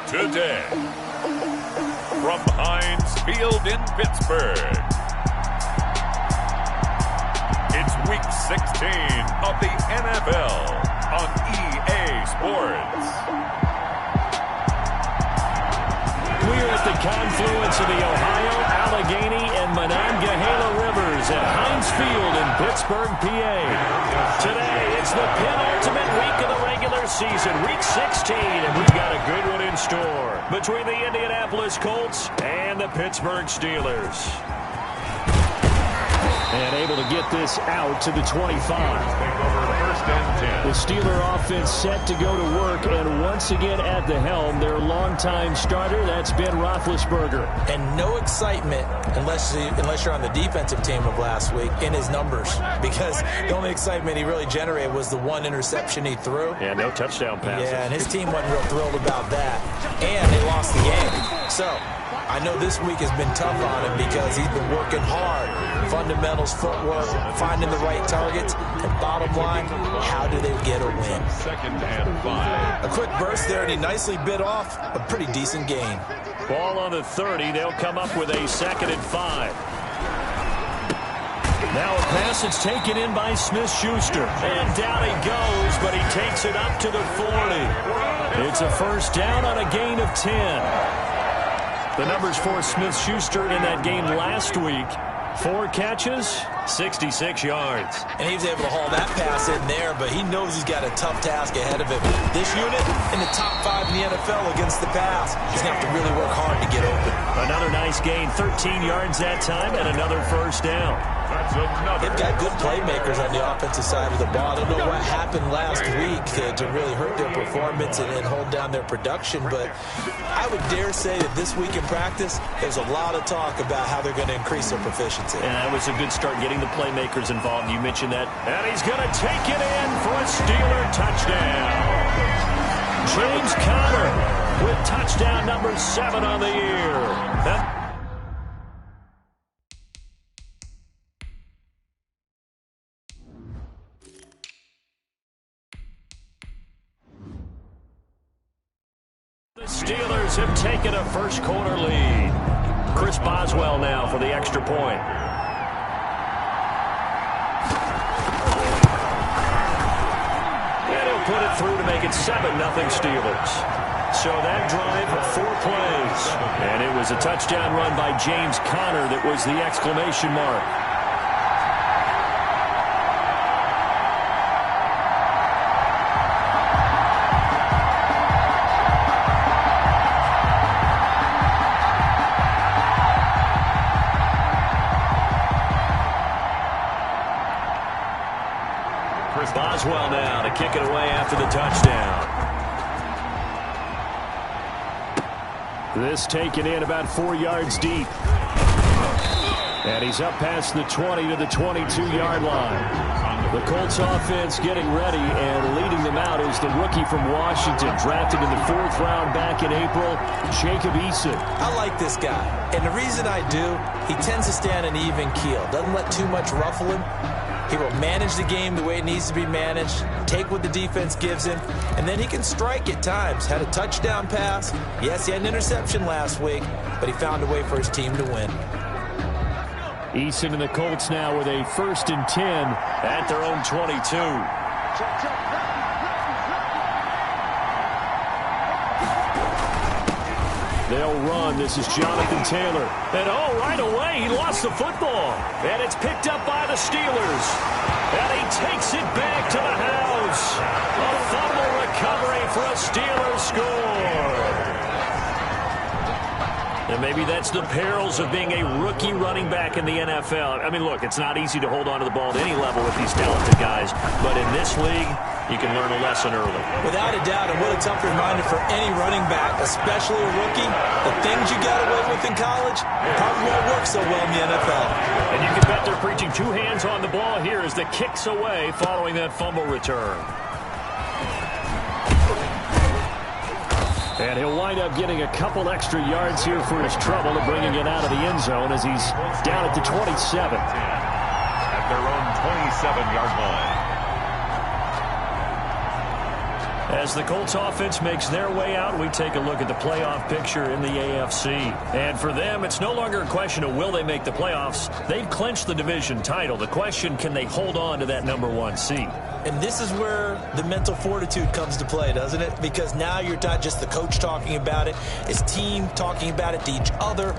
Today, from Heinz Field in Pittsburgh, it's Week 16 of the NFL on EA Sports. We're at the confluence of the Ohio, Allegheny, and Monongahela rivers at Heinz Field in Pittsburgh, PA. Today, it's the penultimate week of the regular season, Week 16, and we've got a good one in store between the Indianapolis Colts and the Pittsburgh Steelers. And able to get this out to the 25. The Steeler offense set to go to work, and once again at the helm, their longtime starter, that's Ben Roethlisberger. And no excitement, unless you're on the defensive team of last week, in his numbers. Because the only excitement he really generated was the one interception he threw. Yeah, no touchdown passes. Yeah, and his team wasn't real thrilled about that. And they lost the game. So I know this week has been tough on him because he's been working hard. Fundamentals, footwork, finding the right targets, and bottom line, how do they get a win? A quick burst there, and he nicely bit off a pretty decent gain. Ball on the 30. They'll come up with a 2nd and 5. Now a pass that's taken in by Smith-Schuster. And down he goes, but he takes it up to the 40. It's a first down on a gain of 10. The numbers for Smith-Schuster in that game last week: 4 catches, 66 yards. And he was able to haul that pass in there, but he knows he's got a tough task ahead of him. This unit in the top 5 in the NFL against the pass. He's going to have to really work hard to get open. Another nice gain, 13 yards that time, and another first down. They've got good playmakers on the offensive side of the ball. I don't know what happened last week to really hurt their performance and hold down their production, but I would dare say that this week in practice, there's a lot of talk about how they're going to increase their proficiency. And that was a good start getting the playmakers involved. You mentioned that. And he's going to take it in for a Steeler touchdown. James Conner with touchdown number 7 on the year. The Steelers have taken a first-quarter lead. Chris Boswell now for the extra point. And he'll put it through to make it 7-0 Steelers. So that drive, 4 plays. And it was a touchdown run by James Conner that was the exclamation mark. Boswell now to kick it away after the touchdown. This taken in about 4 yards deep. And he's up past the 20 to the 22-yard line. The Colts offense getting ready, and leading them out is the rookie from Washington, drafted in the 4th round back in April, Jacob Eason. I like this guy, and the reason I do, he tends to stay on an even keel. Doesn't let too much ruffle him. He will manage the game the way it needs to be managed, take what the defense gives him, and then he can strike at times. Had a touchdown pass. Yes, he had an interception last week, but he found a way for his team to win. Eason and the Colts now with a 1st and 10 at their own 22. They'll run. This is Jonathan Taylor. And right away, he lost the football. And it's picked up by the Steelers. And he takes it back to the house. A fumble recovery for a Steelers score. And maybe that's the perils of being a rookie running back in the NFL. I mean, look, it's not easy to hold on to the ball at any level with these talented guys. But in this league, you can learn a lesson early. Without a doubt, and what a tough reminder for any running back, especially a rookie. The things you got away with in college probably won't work so well in the NFL. And you can bet they're preaching 2 hands on the ball here as the kick's away following that fumble return. And he'll wind up getting a couple extra yards here for his trouble and bringing it out of the end zone as he's down at the 27. At their own 27-yard line. As the Colts offense makes their way out, we take a look at the playoff picture in the AFC. And for them, it's no longer a question of will they make the playoffs. They've clinched the division title. The question, can they hold on to that #1 seed? And this is where the mental fortitude comes to play, doesn't it? Because now you're not just the coach talking about it, it's team talking about it to each other,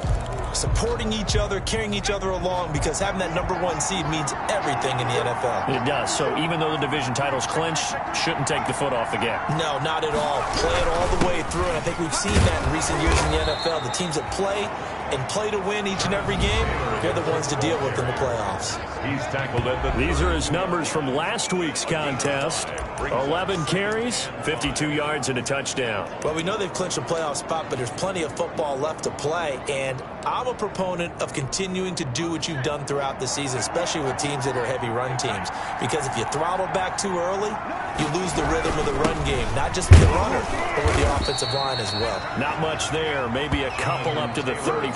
supporting each other, carrying each other along, because having that #1 seed means everything in the NFL. It does. So even though the division title's clinched, shouldn't take the foot off the gas. No, not at all. Play it all the way through, and I think we've seen that in recent years in the NFL. The teams that play and play to win each and every game, they're the ones to deal with in the playoffs. He's tackled at the... These are his numbers from last week's contest. 11 carries, 52 yards, and a touchdown. Well, we know they've clinched a playoff spot, but there's plenty of football left to play, and I'm a proponent of continuing to do what you've done throughout the season, especially with teams that are heavy run teams, because if you throttle back too early, you lose the rhythm of the run game, not just with the runner, but with the offensive line as well. Not much there, maybe a couple up to the 35.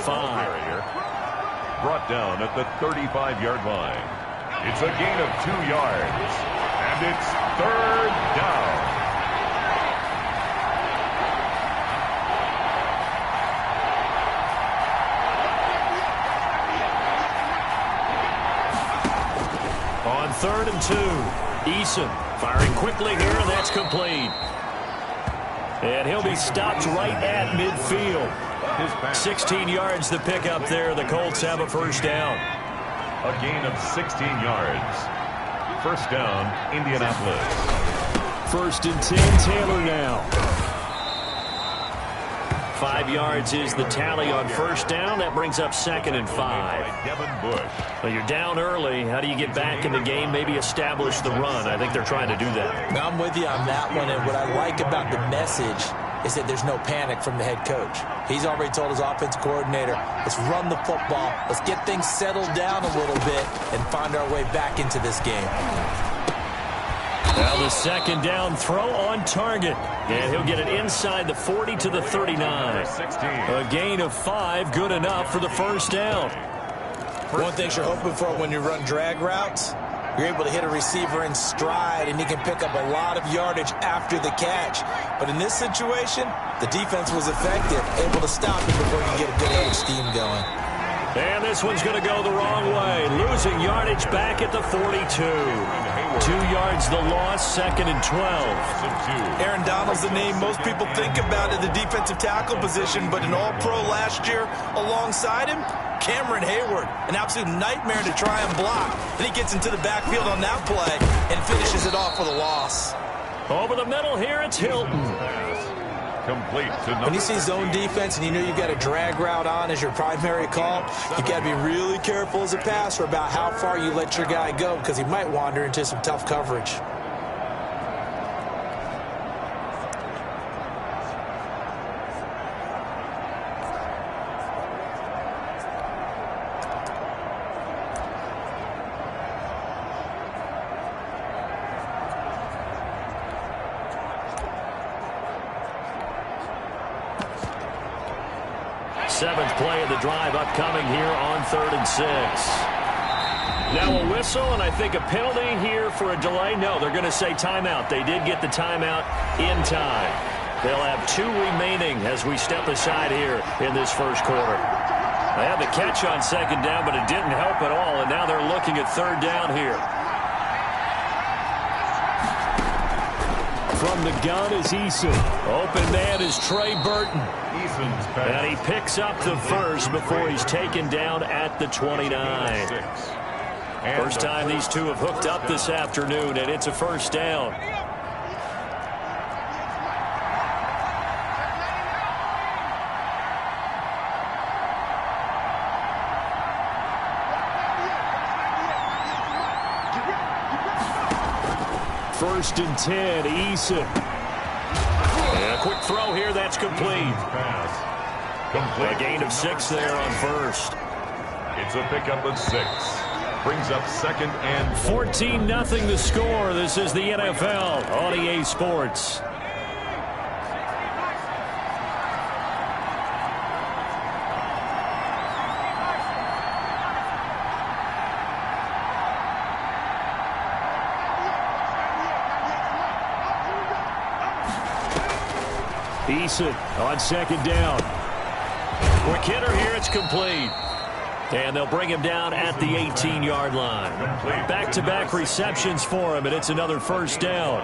Brought down at the 35-yard line. It's a gain of 2 yards, and it's 3rd down. On 3rd and 2, Eason firing quickly here, and that's complete. And he'll be stopped right at midfield. 16 yards the pick up there. The Colts have a first down. A gain of 16 yards. First down, Indianapolis. 1st and 10, Taylor now. 5 yards is the tally on first down. That brings up 2nd and 5. Devin Bush. Well, you're down early. How do you get back in the game? Maybe establish the run. I think they're trying to do that. Now, I'm with you on that one, and what I like about the message is that there's no panic from the head coach. He's already told his offensive coordinator, let's run the football, let's get things settled down a little bit and find our way back into this game. Now the 2nd down throw on target. And he'll get it inside the 40 to the 39. A gain of 5, good enough for the first down. One thing you're hoping for when you run drag routes, you're able to hit a receiver in stride, and he can pick up a lot of yardage after the catch. But in this situation, the defense was effective, able to stop him before you get a good edge scheme going. And this one's going to go the wrong way. Losing yardage back at the 42. 2 yards the loss, 2nd and 12. Aaron Donald's the name most people think about at the defensive tackle position, but an all-pro last year alongside him, Cameron Hayward, an absolute nightmare to try and block. And he gets into the backfield on that play and finishes it off with a loss. Over the middle here, it's Hilton. Complete to when you see zone defense and you know you've got a drag route on as your primary call, you got to be really careful as a passer about how far you let your guy go, because he might wander into some tough coverage. Seventh play of the drive upcoming here on 3rd and 6. Now a whistle, and I think a penalty here for a delay. No, they're going to say timeout. They did get the timeout in time. They'll have 2 remaining as we step aside here in this first quarter. They had the catch on 2nd down, but it didn't help at all, and now they're looking at 3rd down here. From the gun is Eason. Open man is Trey Burton. And he picks up the first before he's taken down at the 29. First time these two have hooked up this afternoon, and it's a first down. First and 10, Eason. And a quick throw here, that's complete. A gain of 6 there on first. It's a pickup of 6. Brings up 2nd and 14-0 the score. This is the NFL on EA Sports. Eason on second down. Quick hitter here. It's complete. And they'll bring him down at the 18-yard line. Back-to-back receptions for him, and it's another first down.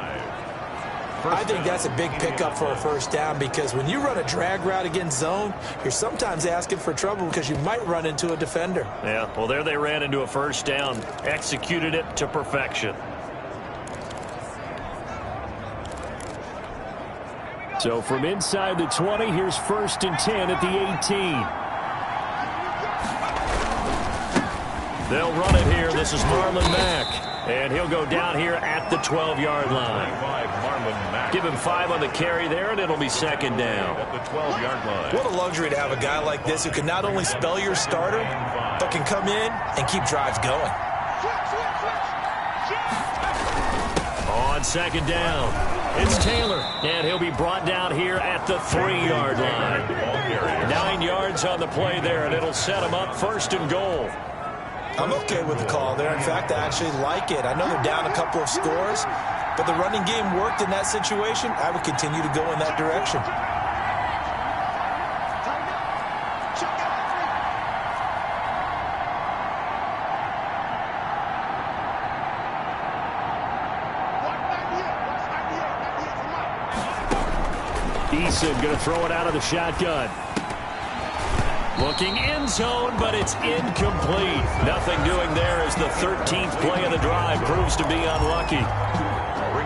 I think that's a big pickup for a first down because when you run a drag route against zone, you're sometimes asking for trouble because you might run into a defender. Yeah, well, there they ran into a first down. Executed it to perfection. So from inside the 20, here's 1st and 10 at the 18. They'll run it here. This is Marlon Mack. And he'll go down here at the 12-yard line. Give him 5 on the carry there, and it'll be second down. At the 12-yard line. What a luxury to have a guy like this who can not only spell your starter, but can come in and keep drives going. On second down, it's Taylor, and he'll be brought down here at the 3-yard line. 9 yards on the play there, and it'll set him up 1st and goal. I'm okay with the call there. In fact, I actually like it. I know they're down a couple of scores, but the running game worked in that situation. I would continue to go in that direction. Eason going to throw it out of the shotgun. Looking end zone, but it's incomplete. Nothing doing there as the 13th play of the drive proves to be unlucky.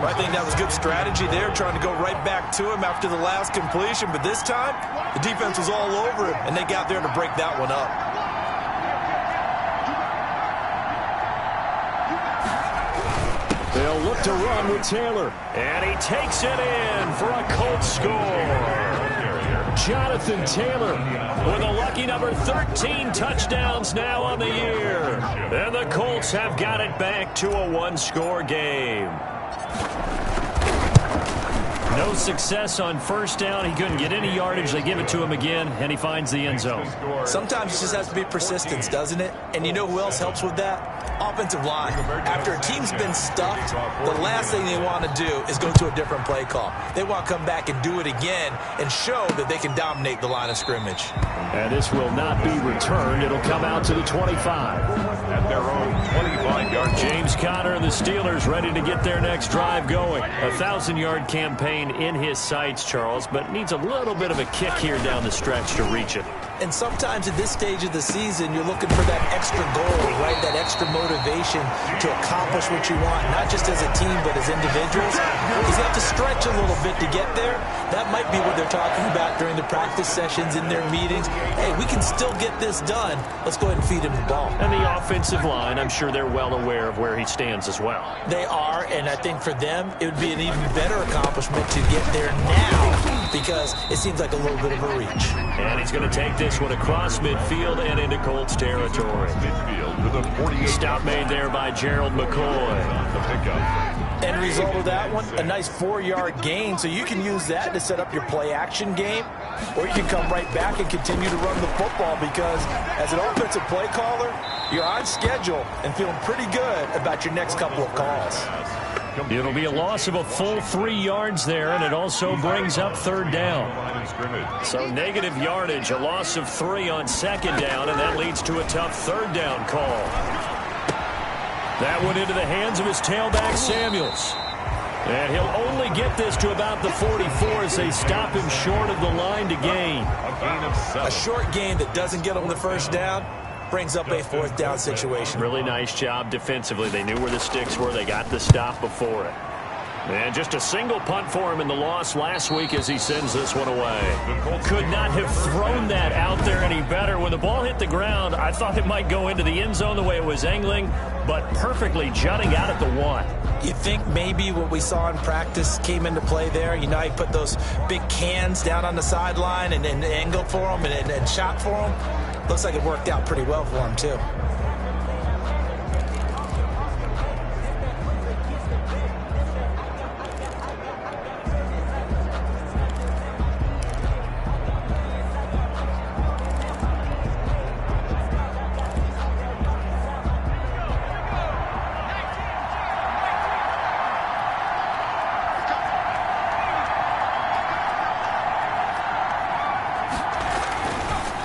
I think that was good strategy there, trying to go right back to him after the last completion. But this time, the defense was all over him, and they got there to break that one up. They'll look to run with Taylor. And he takes it in for a Colts score. Jonathan Taylor with a lucky number 13 touchdowns now on the year. And the Colts have got it back to a 1-score game. No success on first down. He couldn't get any yardage. They give it to him again, and he finds the end zone. Sometimes it just has to be persistence, doesn't it? And you know who else helps with that? Offensive line. After a team's been stuffed, the last thing they want to do is go to a different play call. They want to come back and do it again and show that they can dominate the line of scrimmage. And this will not be returned. It'll come out to the 25. At their own 25-yard. James Conner and the Steelers ready to get their next drive going. A 1,000-yard campaign in his sights, Charles, but needs a little bit of a kick here down the stretch to reach it. And sometimes at this stage of the season, you're looking for that extra goal, right? That extra motivation to accomplish what you want, not just as a team, but as individuals. Because you have to stretch a little bit to get there. That might be what they're talking about during the practice sessions, in their meetings. Hey, we can still get this done. Let's go ahead and feed him the ball. And the offensive line, I'm sure they're well aware of where he stands as well. They are, and I think for them, it would be an even better accomplishment to get there now, because it seems like a little bit of a reach. And he's going to take this one across midfield and into Colts territory. Midfield with a 48. Stop made there by Gerald McCoy. The pickup. End result of that one, a nice 4-yard gain, so you can use that to set up your play-action game, or you can come right back and continue to run the football, because as an offensive play caller, you're on schedule and feeling pretty good about your next couple of calls. It'll be a loss of a full 3 yards there, and it also brings up 3rd down. So negative yardage, a loss of 3 on 2nd down, and that leads to a tough 3rd down call. That went into the hands of his tailback, Samuels. And he'll only get this to about the 44 as they stop him short of the line to gain. A short gain that doesn't get him the first down brings up a 4th down situation. Really nice job defensively. They knew where the sticks were. They got the stop before it. And just a single punt for him in the loss last week as he sends this one away. Could not have thrown that out there any better. When the ball hit the ground, I thought it might go into the end zone the way it was angling, but perfectly jutting out at the 1. You think maybe what we saw in practice came into play there? You know, he put those big cans down on the sideline and angled for them and shot for them. Looks like it worked out pretty well for him, too.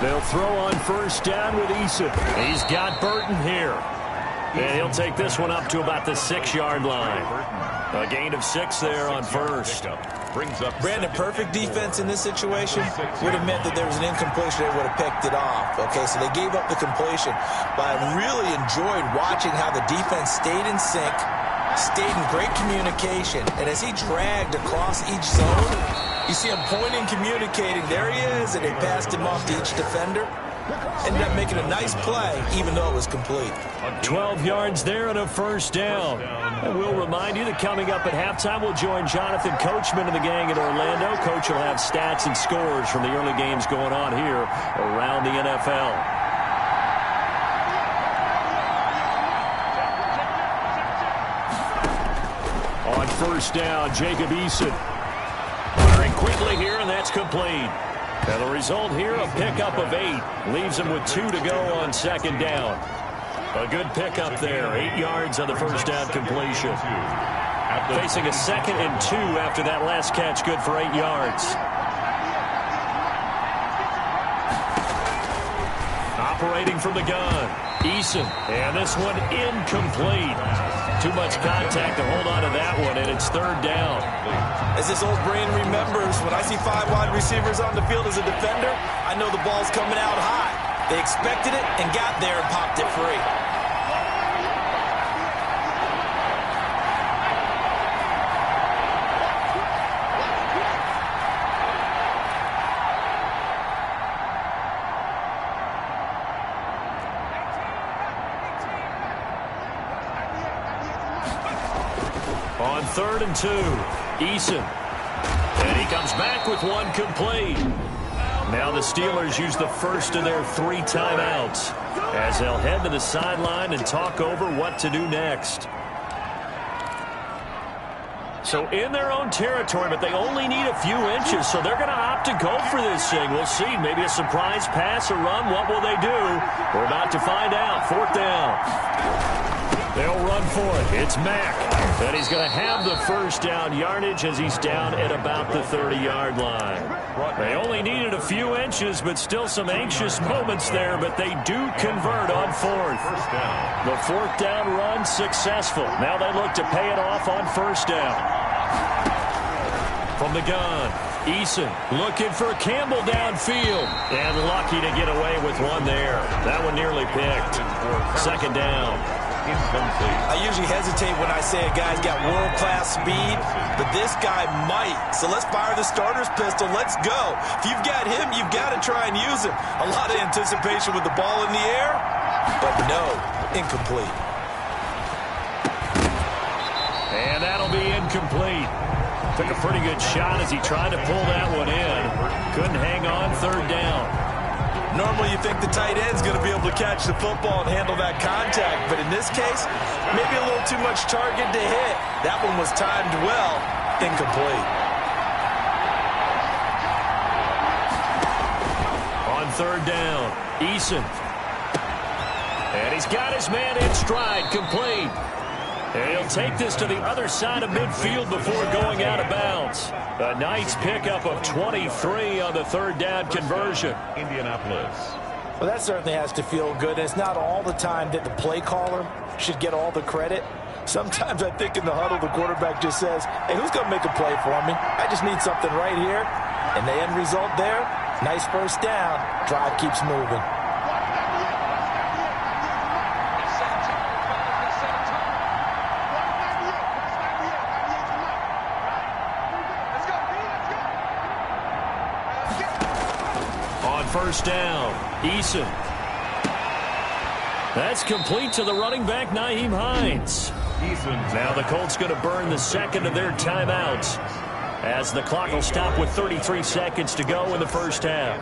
They'll throw on first down with Eason. He's got Burton here. And he'll take this one up to about the 6-yard line. A gain of 6 there on first. Brandon, perfect defense in this situation would have meant that there was an incompletion. They would have picked it off. Okay, so they gave up the completion. But I really enjoyed watching how the defense stayed in sync, stayed in great communication. And as he dragged across each zone, you see him pointing, communicating. There he is, and they passed him off to each defender. Ended up making a nice play, even though it was complete. 12 yards there and a first down. And we'll remind you that coming up at halftime, we'll join Jonathan Coachman and the gang in Orlando. Coach will have stats and scores from the early games going on here around the NFL. On first down, Jacob Eason. Firing quickly here, and that's complete. And the result here, a pickup of 8. Leaves him with 2 to go on second down. A good pickup there. 8 yards on the first down completion. Facing a 2nd and 2 after that last catch, good for 8 yards. Operating from the gun, Eason. And this one incomplete. Too much contact to hold on to that one, and it's 3rd down. As this old brain remembers, when I see 5 wide receivers on the field as a defender, I know the ball's coming out high. They expected it and got there and popped it free. On 3rd and 2, Eason. And he comes back with one complete. Now the Steelers use the first of their 3 timeouts as they'll head to the sideline and talk over what to do next. So in their own territory, but they only need a few inches, so they're going to opt to go for this thing. We'll see. Maybe a surprise pass, a run. What will they do? We're about to find out. 4th down. They'll run for it. It's Mack. And he's going to have the first down yardage as he's down at about the 30-yard line. They only needed a few inches, but still some anxious moments there, but they do convert on 4th. The 4th down run successful. Now they look to pay it off on first down. From the gun, Eason looking for Campbell downfield. And lucky to get away with one there. That one nearly picked. 2nd down. I usually hesitate when I say a guy's got world-class speed, but this guy might. So let's fire the starter's pistol. Let's go. If you've got him, you've got to try and use him. A lot of anticipation with the ball in the air, but no, incomplete. And that'll be incomplete. Took a pretty good shot as he tried to pull that one in. Couldn't hang on, 3rd down. Normally you think the tight end's going to be able to catch the football and handle that contact, but in this case, maybe a little too much target to hit. That one was timed well, incomplete. On 3rd down, Eason. And he's got his man in stride, complete. And he'll take this to the other side of midfield before going out of bounds. A nice pickup of 23 on the 3rd down conversion. Indianapolis. Well, that certainly has to feel good. It's not all the time that the play caller should get all the credit. Sometimes I think in the huddle, the quarterback just says, hey, who's going to make a play for me? I just need something right here. And the end result there, nice first down. Drive keeps moving. First down, Eason. That's complete to the running back, Nyheim Hines. Now the Colts going to burn the 2nd of their timeouts as the clock will stop with 33 seconds to go in the first half.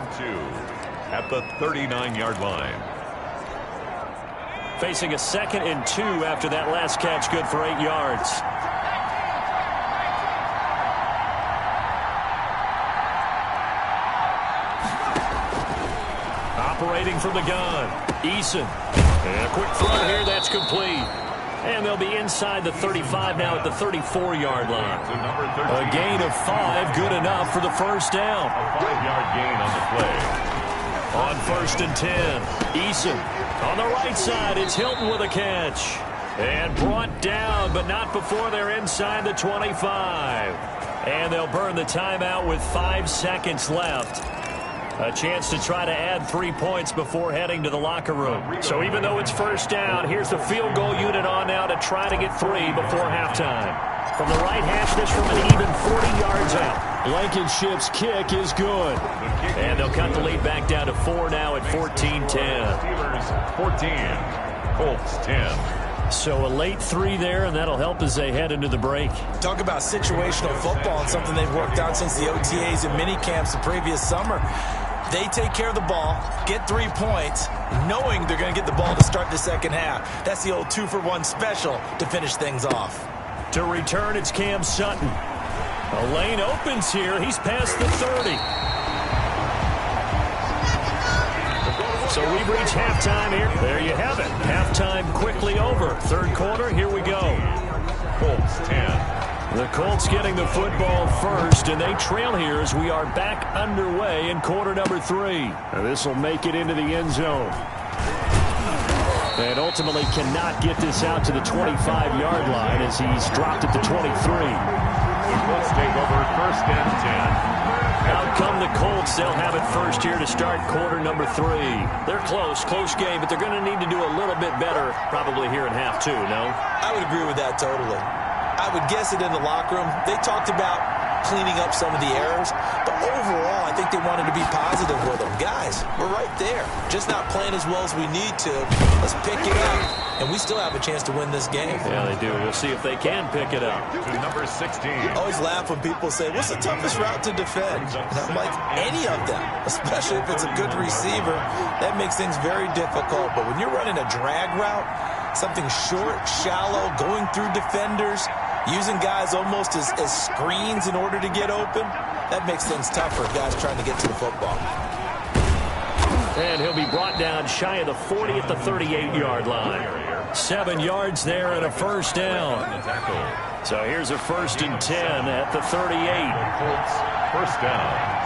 At the 39-yard line. Facing a 2nd and 2 after that last catch, good for 8 yards. Operating from the gun, Eason. And a quick throw here, that's complete. And they'll be inside the 35 now at the 34-yard line. A gain of 5, good enough for the first down. A 5-yard gain on the play. On 1st and 10, Eason. On the right side, it's Hilton with a catch. And brought down, but not before they're inside the 25. And they'll burn the timeout with 5 seconds left. A chance to try to add 3 points before heading to the locker room. So even though it's first down, here's the field goal unit on now to try to get 3 before halftime. From the right hash, this from an even 40 yards out. Blankenship's kick is good. And they'll cut the lead back down to 4 now at 14-10. Steelers 14, Colts 10. So a late 3 there, and that'll help as they head into the break. Talk about situational football and something they've worked out since the OTAs and mini camps the previous summer. They take care of the ball, get 3 points, knowing they're going to get the ball to start the second half. That's the old 2-for-1 special to finish things off. To return, it's Cam Sutton. A lane opens here. He's past the 30. So we've reached halftime here. There you have it. Halftime quickly over. Third quarter, here we go. Colts 10. The Colts getting the football first, and they trail here as we are back underway in quarter number 3. This will make it into the end zone. And ultimately cannot get this out to the 25-yard line as he's dropped at the 23. The Colts take over 1st and 10. Out come the Colts. They'll have it first here to start quarter number 3. They're close game, but they're going to need to do a little bit better probably here in half 2, no? I would agree with that totally. I would guess it in the locker room. They talked about cleaning up some of the errors, but overall, I think they wanted to be positive with them. Guys, we're right there. Just not playing as well as we need to. Let's pick it up, and we still have a chance to win this game. Yeah, they do. We'll see if they can pick it up. To number 16. I always laugh when people say, what's the toughest route to defend? And I'm like, any of them, especially if it's a good receiver. That makes things very difficult. But when you're running a drag route, something short, shallow, going through defenders, using guys almost as screens in order to get open, that makes things tougher, guys trying to get to the football. And he'll be brought down shy of the 40 at the 38-yard line. 7 yards there and a first down. So here's a 1st and 10 at the 38. Colts first down.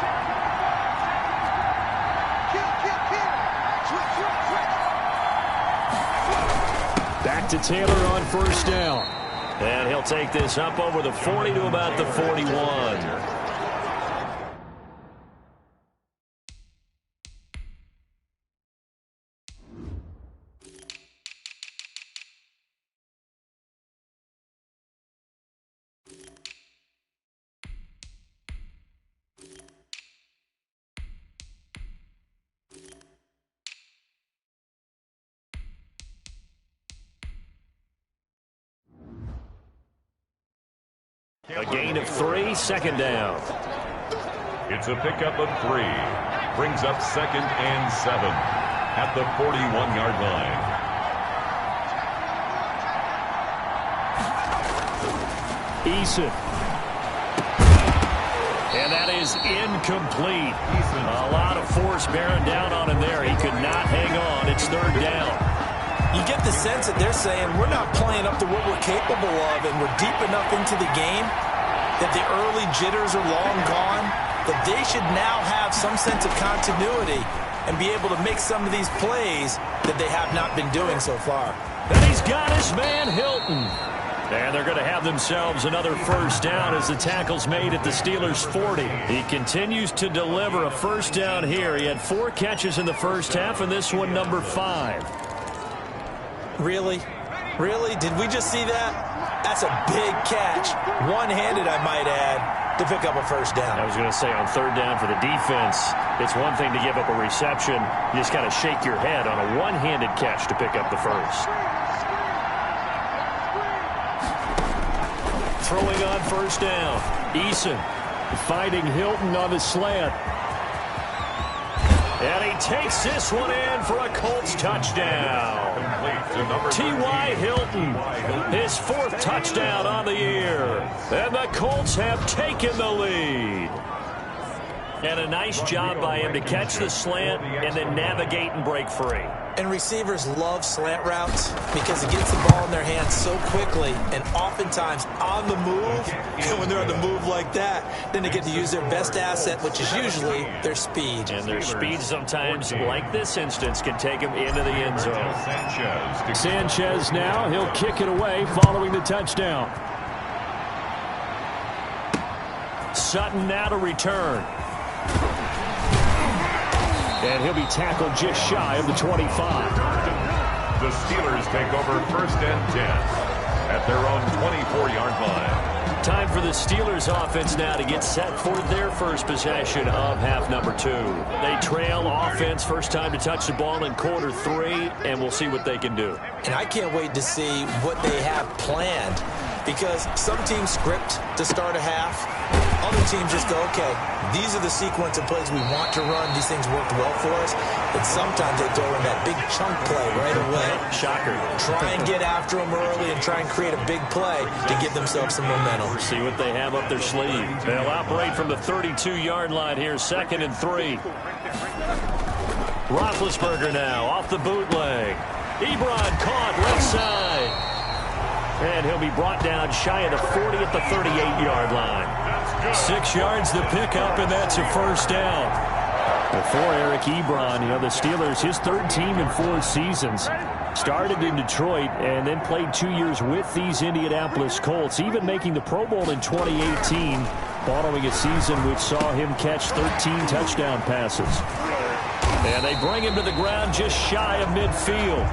Back to Taylor on first down. And he'll take this up over the 40 to about the 41. A gain of 3, second down. It's a pickup of 3. Brings up 2nd and 7 at the 41-yard line. Eason. And that is incomplete. A lot of force bearing down on him there. He could not hang on. It's 3rd down. You get the sense that they're saying we're not playing up to what we're capable of, and we're deep enough into the game that the early jitters are long gone, that they should now have some sense of continuity and be able to make some of these plays that they have not been doing so far. And he's got his man, Hilton. And they're going to have themselves another first down as the tackle's made at the Steelers' 40. He continues to deliver a first down here. He had 4 catches in the first half, and this one number 5. Really? Really? Did we just see that? That's a big catch. One-handed, I might add, to pick up a first down. I was going to say, on 3rd down for the defense, it's one thing to give up a reception. You just got to shake your head on a one-handed catch to pick up the first. Throwing on first down. Eason fighting Hilton on the slant. And he takes this one in for a Colts touchdown. T.Y. Hilton, his 4th touchdown on the year. And the Colts have taken the lead. And a nice job by him to catch the slant and then navigate and break free. And receivers love slant routes because it gets the ball in their hands so quickly and oftentimes on the move. And when they're on the move like that, then they get to use their best asset, which is usually their speed. And their speed sometimes, like this instance, can take them into the end zone. Sanchez now, he'll kick it away following the touchdown. Sutton now to return. And he'll be tackled just shy of the 25. The Steelers take over 1st and 10 at their own 24-yard line. Time for the Steelers offense now to get set for their first possession of half number 2. They trail offense, first time to touch the ball in quarter 3, and we'll see what they can do. And I can't wait to see what they have planned, because some teams script to start a half. Other teams just go, okay, these are the sequence of plays we want to run. These things worked well for us. And sometimes they throw in that big chunk play right away. Shocker. Try and get after them early and try and create a big play to give themselves some momentum. See what they have up their sleeve. They'll operate from the 32-yard line here, 2nd and 3. Roethlisberger now off the bootleg. Ebron caught left side. And he'll be brought down shy of the 40 at the 38-yard line. 6 yards the pickup, and that's a first down. Before Eric Ebron, the Steelers, his 3rd team in 4 seasons. Started in Detroit and then played 2 years with these Indianapolis Colts, even making the Pro Bowl in 2018, following a season which saw him catch 13 touchdown passes. And they bring him to the ground just shy of midfield.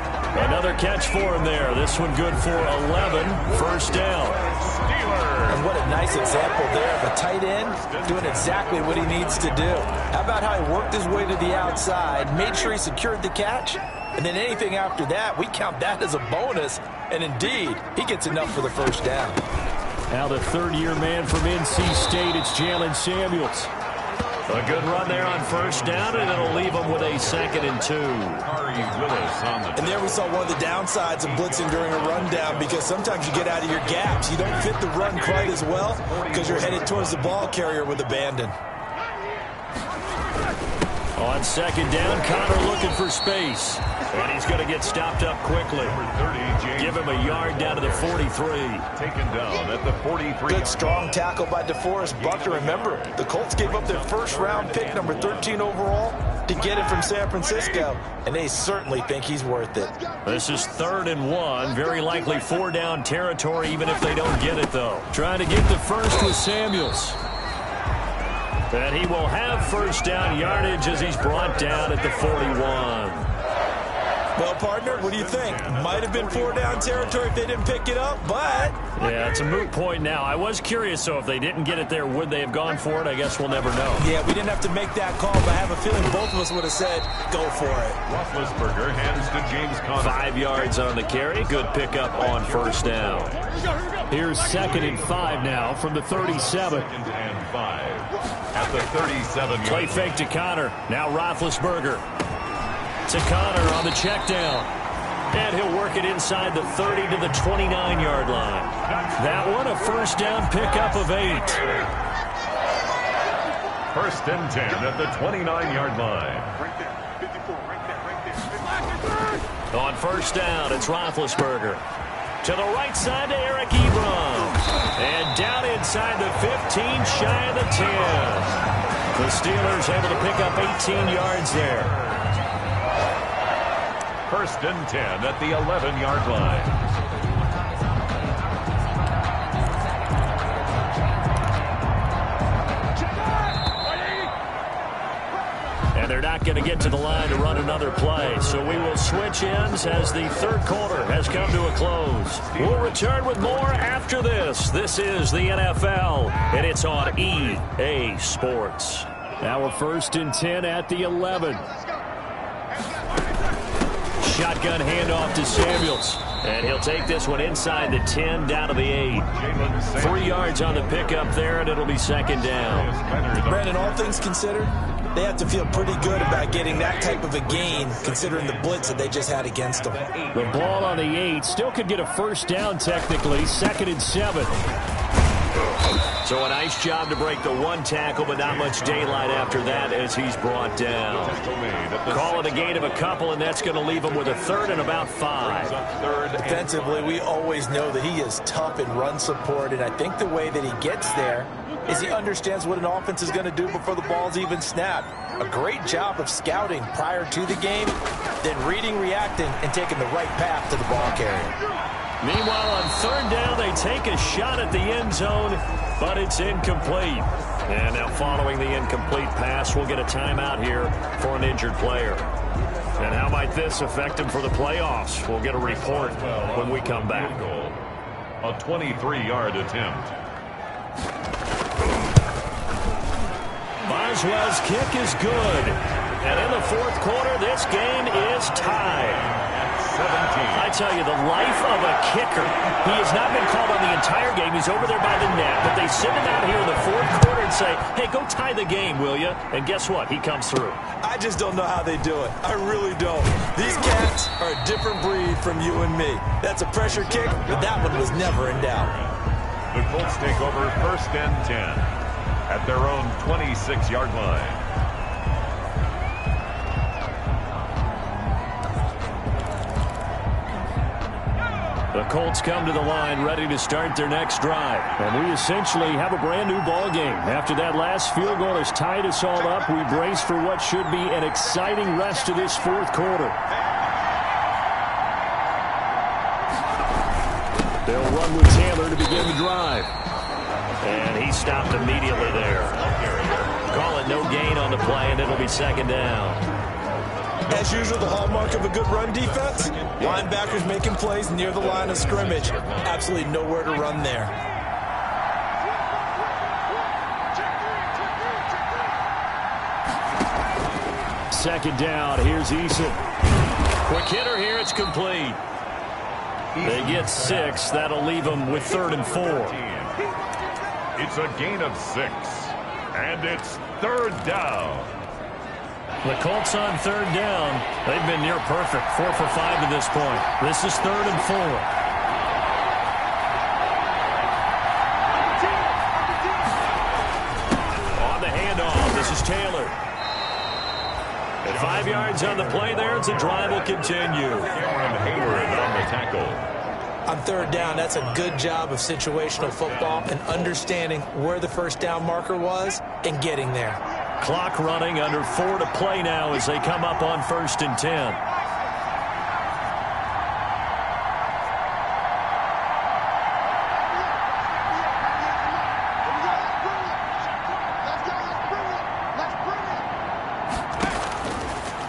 Another catch for him there. This one good for 11. First down. And what a nice example there of a tight end doing exactly what he needs to do. How about how he worked his way to the outside, made sure he secured the catch, and then anything after that, we count that as a bonus. And indeed, he gets enough for the first down. Now the 3rd-year man from NC State, it's Jalen Samuels. A good run there on first down, and it'll leave them with a 2nd and 2. And there we saw one of the downsides of blitzing during a rundown, because sometimes you get out of your gaps. You don't fit the run quite as well because you're headed towards the ball carrier with abandon. On 2nd down, Connor looking for space. And he's going to get stopped up quickly. Give him a yard down to the 43. Taken down at the 43. Good strong tackle by DeForest Buckner. Remember, the Colts gave up their 1st-round pick, number 13 overall, to get him from San Francisco, and they certainly think he's worth it. This is 3rd and 1. Very likely 4-down territory, even if they don't get it, though. Trying to get the first with Samuels. And he will have first down yardage as he's brought down at the 41. Well, partner, what do you think? Might have been 4-down territory if they didn't pick it up, but... Yeah, it's a moot point now. I was curious, so if they didn't get it there, would they have gone for it? I guess we'll never know. Yeah, we didn't have to make that call, but I have a feeling both of us would have said, go for it. Roethlisberger hands to James Conner. 5 yards on the carry. Good pickup on first down. Here's 2nd and 5 now from the 37. 2nd and 5 at the 37. Play fake to Connor. Now Roethlisberger. To Connor on the check down. And he'll work it inside the 30 to the 29-yard line. That one, a first down pickup of 8. 1st and 10 at the 29-yard line. On first down, it's Roethlisberger. To the right side to Eric Ebron. And down inside the 15, shy of the 10. The Steelers able to pick up 18 yards there. 1st and 10 at the 11-yard line. And they're not going to get to the line to run another play. So we will switch ends as the 3rd quarter has come to a close. We'll return with more after this. This is the NFL, and it's on EA Sports. Now we're 1st and 10 at the 11. Shotgun handoff to Samuels. And he'll take this one inside the 10 down to the 8. 3 yards on the pickup there, and it'll be 2nd down. Brandon, all things considered, they have to feel pretty good about getting that type of a gain, considering the blitz that they just had against them. The ball on the 8 still could get a first down technically. 2nd and 7. So a nice job to break the one tackle, but not much daylight after that as he's brought down. Call it a gain of a couple, and that's going to leave him with a third and about 5. Defensively, we always know that he is tough in run support, and I think the way that he gets there is he understands what an offense is going to do before the ball's even snapped. A great job of scouting prior to the game, then reading, reacting, and taking the right path to the ball carrier. Meanwhile, on third down, they take a shot at the end zone, but it's incomplete. And now following the incomplete pass, we'll get a timeout here for an injured player. And how might this affect him for the playoffs? We'll get a report when we come back. A 23-yard attempt. Boswell's kick is good. And in the fourth quarter, this game is tied. 17. I tell you, the life of a kicker. He has not been called on the entire game. He's over there by the net, but they send him out here in the fourth quarter and say, hey, go tie the game, will you? And guess what? He comes through. I just don't know how they do it. I really don't. These cats are a different breed from you and me. That's a pressure kick, but that one was never in doubt. The Colts take over 1st and 10 at their own 26-yard line. The Colts come to the line ready to start their next drive. And we essentially have a brand new ball game. After that last field goal has tied us all up, we brace for what should be an exciting rest of this fourth quarter. They'll run with Taylor to begin the drive. And he stopped immediately there. Call it no gain on the play, and it'll be 2nd down. As usual, the hallmark of a good run defense, linebackers making plays near the line of scrimmage. Absolutely nowhere to run there. Second down, here's Eason. Quick hitter here, it's complete. They get 6, that'll leave them with 3rd and 4. It's a gain of 6, and it's 3rd down. The Colts on 3rd down. They've been near perfect, 4 for 5 to this point. This is 3rd and 4. On the handoff, this is Taylor. At 5 yards on the play there, the drive will continue. Hayward on the tackle. On 3rd down, that's a good job of situational football and understanding where the first down marker was and getting there. Clock running, under 4 to play now as they come up on 1st and 10.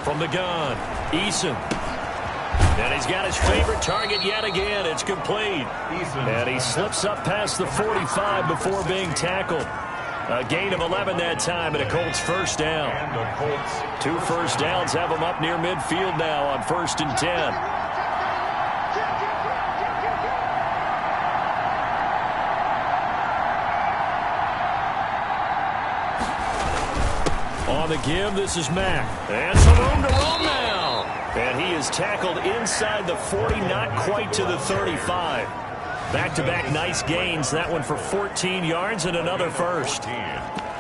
From the gun, Eason. And he's got his favorite target yet again. It's complete. And he slips up past the 45 before being tackled. A gain of 11 that time, and a Colts 1st down. 2 first downs have them up near midfield now on 1st and 10. On the give, this is Mack. And some room to roam now. And he is tackled inside the 40, not quite to the 35. Back-to-back nice gains. That one for 14 yards and another first.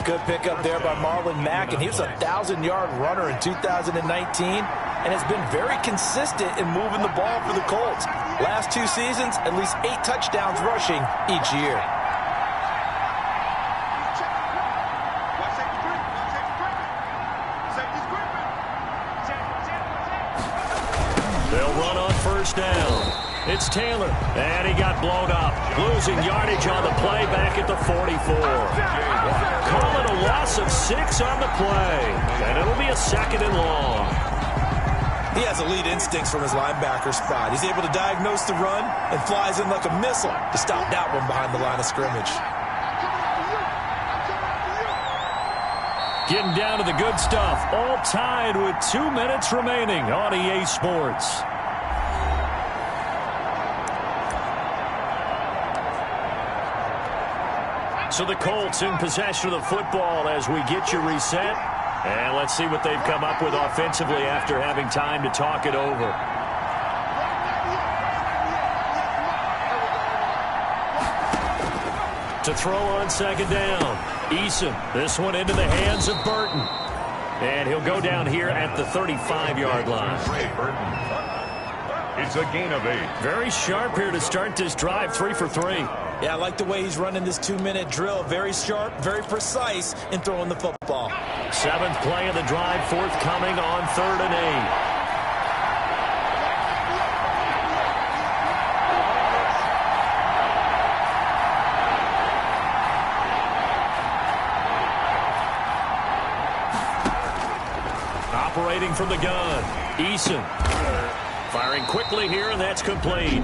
Good pickup there by Marlon Mack, and he was a 1,000-yard runner in 2019 and has been very consistent in moving the ball for the Colts. Last 2 seasons, at least 8 touchdowns rushing each year. They'll run on 1st down. It's Taylor, and he got blown up. Losing yardage on the play back at the 44. Call it a loss of 6 on the play, and it'll be a 2nd and long. He has elite instincts from his linebacker spot. He's able to diagnose the run and flies in like a missile to stop that one behind the line of scrimmage. Getting down to the good stuff, all tied with 2 minutes remaining on EA Sports. So the Colts in possession of the football as we get you reset. And let's see what they've come up with offensively after having time to talk it over. To throw on second down. Eason, this one into the hands of Burton. And he'll go down here at the 35-yard line. It's a gain of 8. Very sharp here to start this drive, 3 for 3. Yeah, I like the way he's running this 2-minute drill. Very sharp, very precise in throwing the football. 7th play of the drive, forthcoming on 3rd and 8. Operating from the gun, Eason. Firing quickly here, and that's complete.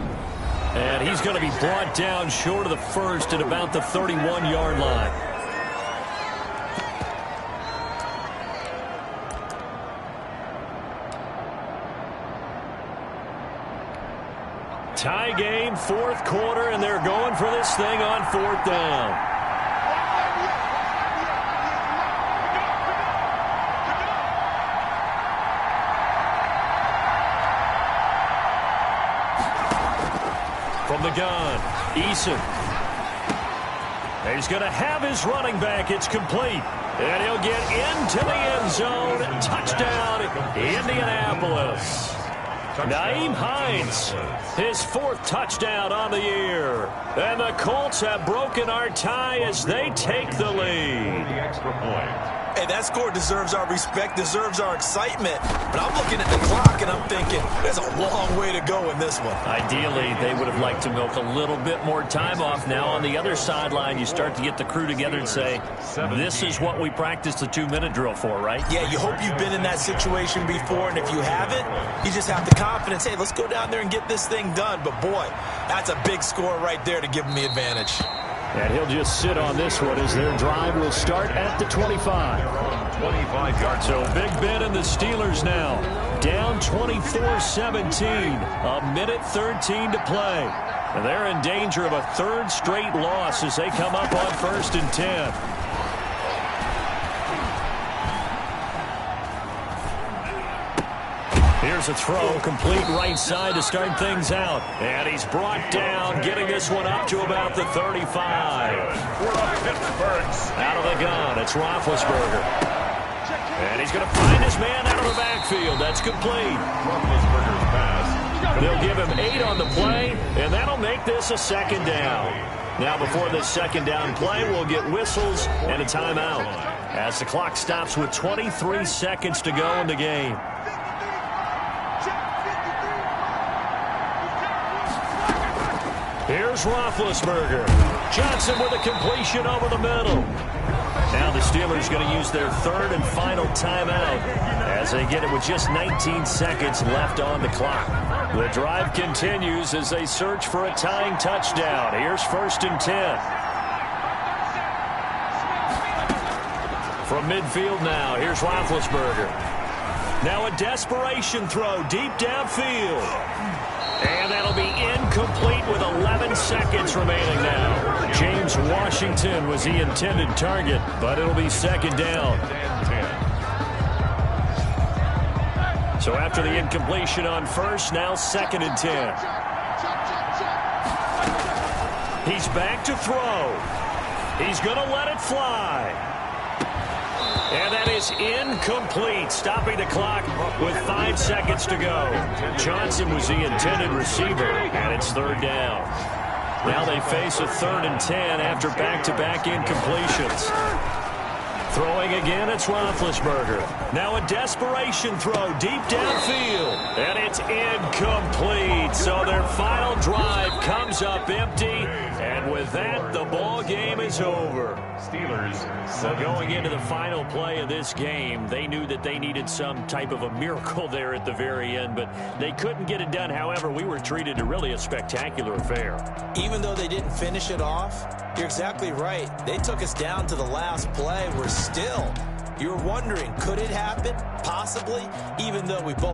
And he's going to be brought down short of the first at about the 31-yard line. Tie game, 4th quarter, and they're going for this thing on 4th down. From the gun, Eason. He's going to have his running back. It's complete. And he'll get into the end zone. Touchdown, Indianapolis. Nyheim Hines, his 4th touchdown on the year. And the Colts have broken our tie as they take the lead. The extra point. Hey, that score deserves our respect, deserves our excitement. But I'm looking at the clock and I'm thinking, there's a long way to go in this one. Ideally, they would have liked to milk a little bit more time off. Now on the other sideline, you start to get the crew together and say, this is what we practiced the 2-minute drill for, right? Yeah, you hope you've been in that situation before, and if you haven't, you just have the confidence, hey, let's go down there and get this thing done. But boy, that's a big score right there to give them the advantage. And he'll just sit on this one as their drive will start at the 25. 25 yards. So Big Ben and the Steelers now down 24-17. A minute 13 to play. And they're in danger of a 3rd straight loss as they come up on 1st and 10. Here's a throw, complete right side to start things out. And he's brought down, getting this one up to about the 35. Out of the gun, it's Roethlisberger. And he's going to find his man out of the backfield. That's complete. Roethlisberger's pass. They'll give him 8 on the play, and that'll make this a 2nd down. Now before this 2nd down play, we'll get whistles and a timeout as the clock stops with 23 seconds to go in the game. Here's Roethlisberger. Johnson with a completion over the middle. Now the Steelers going to use their 3rd and final timeout as they get it with just 19 seconds left on the clock. The drive continues as they search for a tying touchdown. Here's 1st and 10. From midfield now, here's Roethlisberger. Now a desperation throw deep downfield. And that'll be incomplete with 11 seconds remaining now. James Washington was the intended target, but it'll be 2nd down. So after the incompletion on 1st, now 2nd and 10. He's back to throw. He's going to let it fly. And that is incomplete, stopping the clock with 5 seconds to go. Johnson was the intended receiver, and it's 3rd down. Now they face a 3rd and 10 after back-to-back incompletions. Throwing again, it's Roethlisberger. Now a desperation throw deep downfield, and it's incomplete. So their final drive comes up empty, and with that, the ball game is over. Steelers. So going into the final play of this game, they knew that they needed some type of a miracle there at the very end, but they couldn't get it done. However, we were treated to really a spectacular affair. Even though they didn't finish it off, you're exactly right. They took us down to the last play. We're still, you're wondering, could it happen? Possibly, even though we both